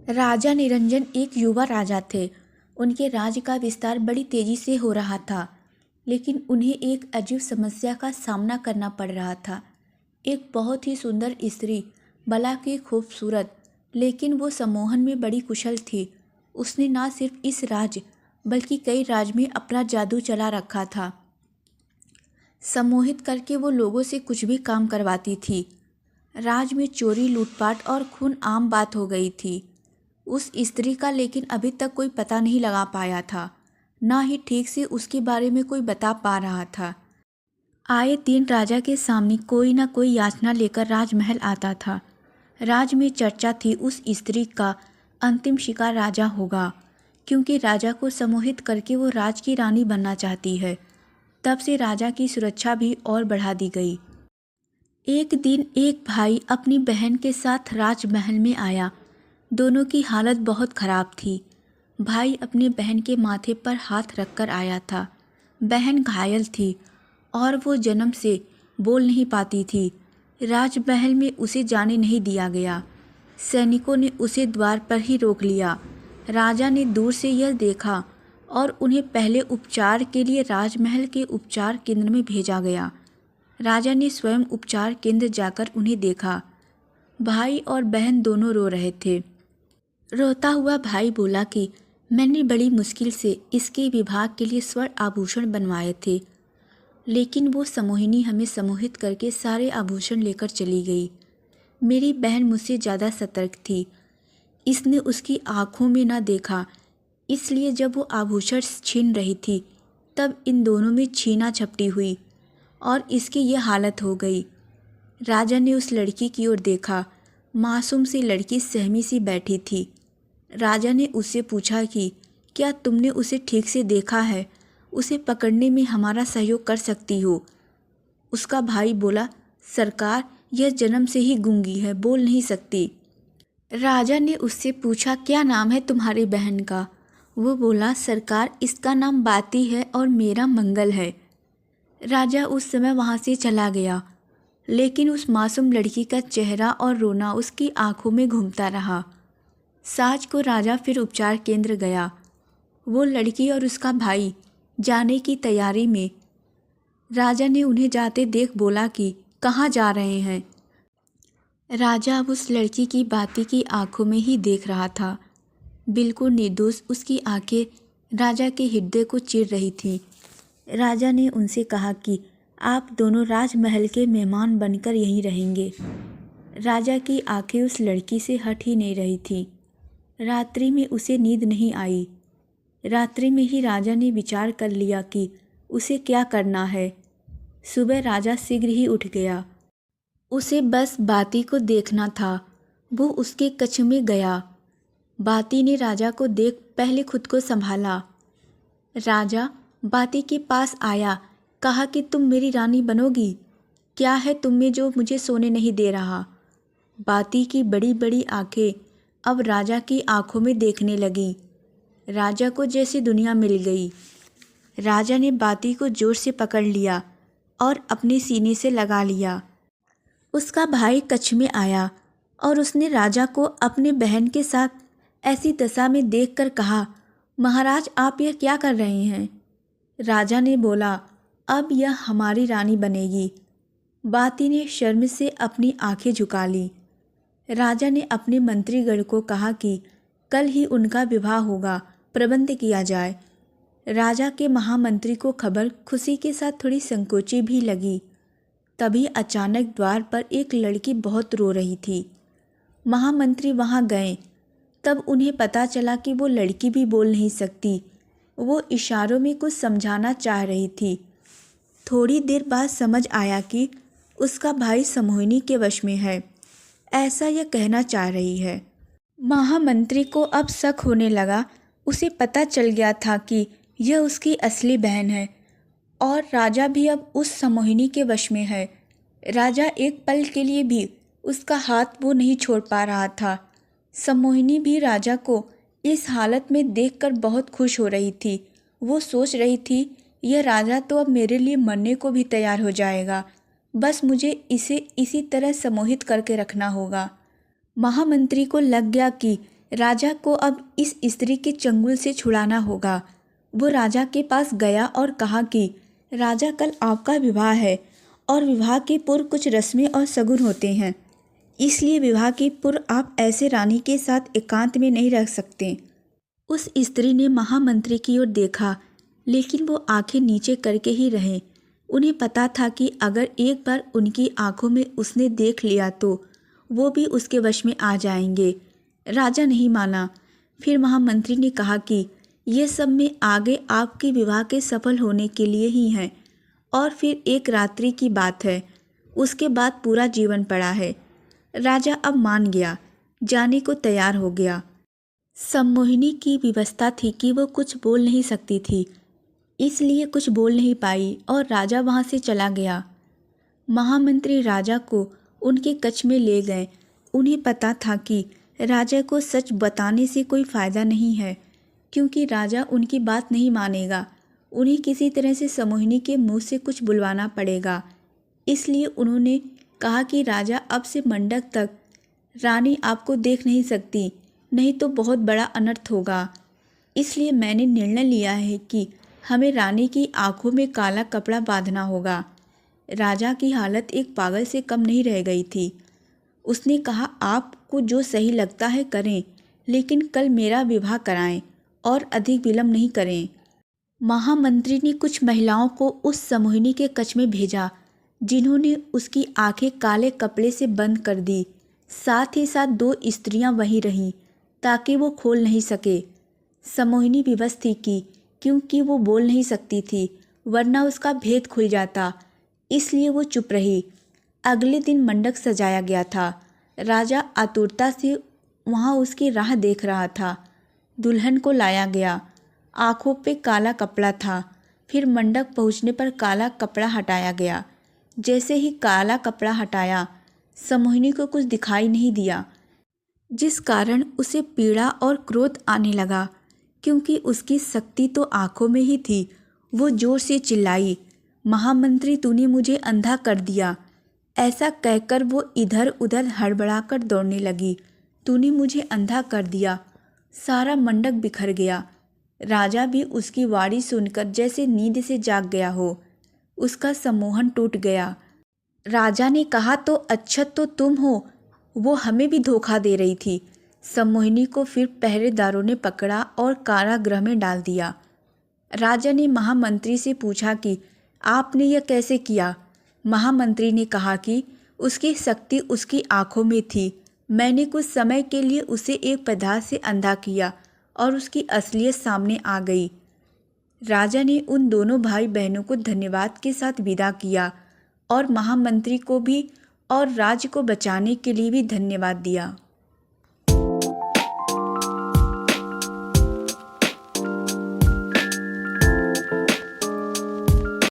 राजा निरंजन एक युवा राजा थे। उनके राज्य का विस्तार बड़ी तेजी से हो रहा था, लेकिन उन्हें एक अजीब समस्या का सामना करना पड़ रहा था। एक बहुत ही सुंदर स्त्री, भला की खूबसूरत, लेकिन वो सम्मोहन में बड़ी कुशल थी। उसने न सिर्फ इस राज्य बल्कि कई राज्य में अपना जादू चला रखा था। सम्मोहित करके वो लोगों से कुछ भी काम करवाती थी। राज में चोरी, लूटपाट और खून आम बात हो गई थी। उस स्त्री का लेकिन अभी तक कोई पता नहीं लगा पाया था, ना ही ठीक से उसके बारे में कोई बता पा रहा था। आए दिन राजा के सामने कोई ना कोई याचना लेकर राजमहल आता था। राज में चर्चा थी उस स्त्री का अंतिम शिकार राजा होगा, क्योंकि राजा को सम्मोहित करके वो राज की रानी बनना चाहती है। तब से राजा की सुरक्षा भी और बढ़ा दी गई। एक दिन एक भाई अपनी बहन के साथ राजमहल में आया। दोनों की हालत बहुत खराब थी। भाई अपने बहन के माथे पर हाथ रखकर आया था। बहन घायल थी और वो जन्म से बोल नहीं पाती थी। राजमहल में उसे जाने नहीं दिया गया। सैनिकों ने उसे द्वार पर ही रोक लिया। राजा ने दूर से यह देखा और उन्हें पहले उपचार के लिए राजमहल के उपचार केंद्र में भेजा गया। राजा ने स्वयं उपचार केंद्र जाकर उन्हें देखा। भाई और बहन दोनों रो रहे थे। रोता हुआ भाई बोला कि मैंने बड़ी मुश्किल से इसके विवाह के लिए स्वर्ण आभूषण बनवाए थे, लेकिन वो सम्मोहिनी हमें सम्मोहित करके सारे आभूषण लेकर चली गई। मेरी बहन मुझसे ज़्यादा सतर्क थी। इसने उसकी आँखों में न देखा, इसलिए जब वो आभूषण छीन रही थी तब इन दोनों में छीना झपटी हुई और इसकी यह हालत हो गई। राजा ने उस लड़की की ओर देखा। मासूम सी लड़की सहमी सी बैठी थी। राजा ने उससे पूछा कि क्या तुमने उसे ठीक से देखा है? उसे पकड़ने में हमारा सहयोग कर सकती हो? उसका भाई बोला, सरकार, यह जन्म से ही गूंगी है, बोल नहीं सकती। राजा ने उससे पूछा, क्या नाम है तुम्हारी बहन का? वो बोला, सरकार, इसका नाम बाती है और मेरा मंगल है। राजा उस समय वहाँ से चला गया, लेकिन उस मासूम लड़की का चेहरा और रोना उसकी आंखों में घूमता रहा। साँझ को राजा फिर उपचार केंद्र गया। वो लड़की और उसका भाई जाने की तैयारी में। राजा ने उन्हें जाते देख बोला कि कहाँ जा रहे हैं? राजा अब उस लड़की की बाती की आंखों में ही देख रहा था। बिल्कुल निर्दोष उसकी आंखें राजा के हृदय को चीर रही थीं। राजा ने उनसे कहा कि आप दोनों राजमहल के मेहमान बनकर यहीं रहेंगे। राजा की आंखें उस लड़की से हट ही नहीं रही थी। रात्रि में उसे नींद नहीं आई। रात्रि में ही राजा ने विचार कर लिया कि उसे क्या करना है। सुबह राजा शीघ्र ही उठ गया। उसे बस बाती को देखना था। वो उसके कक्ष में गया। बाती ने राजा को देख पहले खुद को संभाला। राजा बाती के पास आया, कहा कि तुम मेरी रानी बनोगी? क्या है तुम में जो मुझे सोने नहीं दे रहा? बाती की बड़ी बड़ी आंखें अब राजा की आंखों में देखने लगी। राजा को जैसी दुनिया मिल गई। राजा ने बाती को जोर से पकड़ लिया और अपने सीने से लगा लिया। उसका भाई कक्ष में आया और उसने राजा को अपने बहन के साथ ऐसी दशा में देखकर कहा, महाराज, आप यह क्या कर रहे हैं? राजा ने बोला, अब यह हमारी रानी बनेगी। बाती ने शर्म से अपनी आंखें झुका ली। राजा ने अपने मंत्रीगण को कहा कि कल ही उनका विवाह होगा, प्रबंध किया जाए। राजा के महामंत्री को खबर खुशी के साथ थोड़ी संकोची भी लगी। तभी अचानक द्वार पर एक लड़की बहुत रो रही थी। महामंत्री वहां गए। तब उन्हें पता चला कि वो लड़की भी बोल नहीं सकती। वो इशारों में कुछ समझाना चाह रही थी। थोड़ी देर बाद समझ आया कि उसका भाई सम्मोहिनी के वश में है, ऐसा यह कहना चाह रही है। महामंत्री को अब शक होने लगा। उसे पता चल गया था कि यह उसकी असली बहन है और राजा भी अब उस सम्मोहिनी के वश में है। राजा एक पल के लिए भी उसका हाथ वो नहीं छोड़ पा रहा था। सम्मोहिनी भी राजा को इस हालत में देखकर बहुत खुश हो रही थी। वो सोच रही थी, यह राजा तो अब मेरे लिए मरने को भी तैयार हो जाएगा, बस मुझे इसे इसी तरह सम्मोहित करके रखना होगा। महामंत्री को लग गया कि राजा को अब इस स्त्री के चंगुल से छुड़ाना होगा। वो राजा के पास गया और कहा कि राजा, कल आपका विवाह है और विवाह के पूर्व कुछ रस्में और शगुन होते हैं, इसलिए विवाह के पूर्व आप ऐसे रानी के साथ एकांत में नहीं रह सकते। उस स्त्री ने महामंत्री की ओर देखा, लेकिन वो आंखें नीचे करके ही रहे। उन्हें पता था कि अगर एक बार उनकी आंखों में उसने देख लिया तो वो भी उसके वश में आ जाएंगे। राजा नहीं माना। फिर महामंत्री ने कहा कि ये सब में आगे आपके विवाह के सफल होने के लिए ही हैं, और फिर एक रात्रि की बात है, उसके बाद पूरा जीवन पड़ा है। राजा अब मान गया, जाने को तैयार हो गया। सम्मोहिनी की व्यवस्था थी कि वो कुछ बोल नहीं सकती थी, इसलिए कुछ बोल नहीं पाई और राजा वहाँ से चला गया। महामंत्री राजा को उनके कक्ष में ले गए। उन्हें पता था कि राजा को सच बताने से कोई फ़ायदा नहीं है, क्योंकि राजा उनकी बात नहीं मानेगा। उन्हें किसी तरह से सम्मोहिनी के मुंह से कुछ बुलवाना पड़ेगा। इसलिए उन्होंने कहा कि राजा, अब से मंडप तक रानी आपको देख नहीं सकती, नहीं तो बहुत बड़ा अनर्थ होगा। इसलिए मैंने निर्णय लिया है कि हमें रानी की आंखों में काला कपड़ा बांधना होगा। राजा की हालत एक पागल से कम नहीं रह गई थी। उसने कहा, आपको जो सही लगता है करें, लेकिन कल मेरा विवाह कराएं और अधिक विलंब नहीं करें। महामंत्री ने कुछ महिलाओं को उस सम्मोहिनी के कक्ष में भेजा, जिन्होंने उसकी आंखें काले कपड़े से बंद कर दी। साथ ही साथ 2 स्त्रियां वहीं रहीं ताकि वो खोल नहीं सके। सम्मोहिनी विवश थी कि क्योंकि वो बोल नहीं सकती थी, वरना उसका भेद खुल जाता, इसलिए वो चुप रही। अगले दिन मंडप सजाया गया था। राजा आतुरता से वहाँ उसकी राह देख रहा था। दुल्हन को लाया गया। आँखों पे काला कपड़ा था। फिर मंडप पहुँचने पर काला कपड़ा हटाया गया। जैसे ही काला कपड़ा हटाया, सम्मोहिनी को कुछ दिखाई नहीं दिया, जिस कारण उसे पीड़ा और क्रोध आने लगा, क्योंकि उसकी शक्ति तो आँखों में ही थी। वो जोर से चिल्लाई, महामंत्री, तूने मुझे अंधा कर दिया। ऐसा कहकर वो इधर उधर हड़बड़ाकर दौड़ने लगी। तूने मुझे अंधा कर दिया। सारा मंडप बिखर गया। राजा भी उसकी वाणी सुनकर जैसे नींद से जाग गया हो। उसका सम्मोहन टूट गया। राजा ने कहा, तो अच्छा तो तुम हो। वो हमें भी धोखा दे रही थी। सम्मोहिनी को फिर पहरेदारों ने पकड़ा और कारागृह में डाल दिया। राजा ने महामंत्री से पूछा कि आपने यह कैसे किया। महामंत्री ने कहा कि उसकी शक्ति उसकी आंखों में थी। मैंने कुछ समय के लिए उसे एक पदार्थ से अंधा किया और उसकी असलियत सामने आ गई। राजा ने उन दोनों भाई बहनों को धन्यवाद के साथ विदा किया और महामंत्री को भी और राज्य को बचाने के लिए भी धन्यवाद दिया।